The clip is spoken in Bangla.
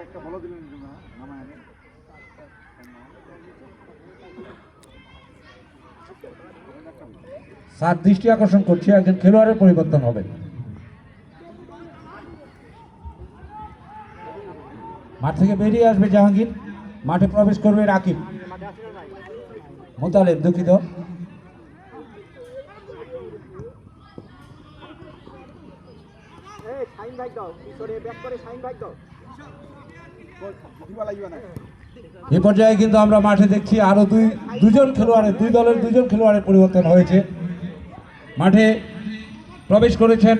একটা ভালো দিলেন নামায় স্যার দৃষ্টি আকর্ষণ করছে একজন খেলোয়াড়ের পরিবর্তন হবে। মাঠ থেকে বেরিয়ে আসবে জাহাঙ্গীর, মাঠে প্রবেশ করবে রাকিব মোতালেব, দুঃখিত। এ পর্যায়ে কিন্তু আমরা মাঠে দেখছি আরো দুজন খেলোয়াড়ের, দুই দলের দুজন খেলোয়াড়ের পরিবর্তন হয়েছে। মাঠে প্রবেশ করেছেন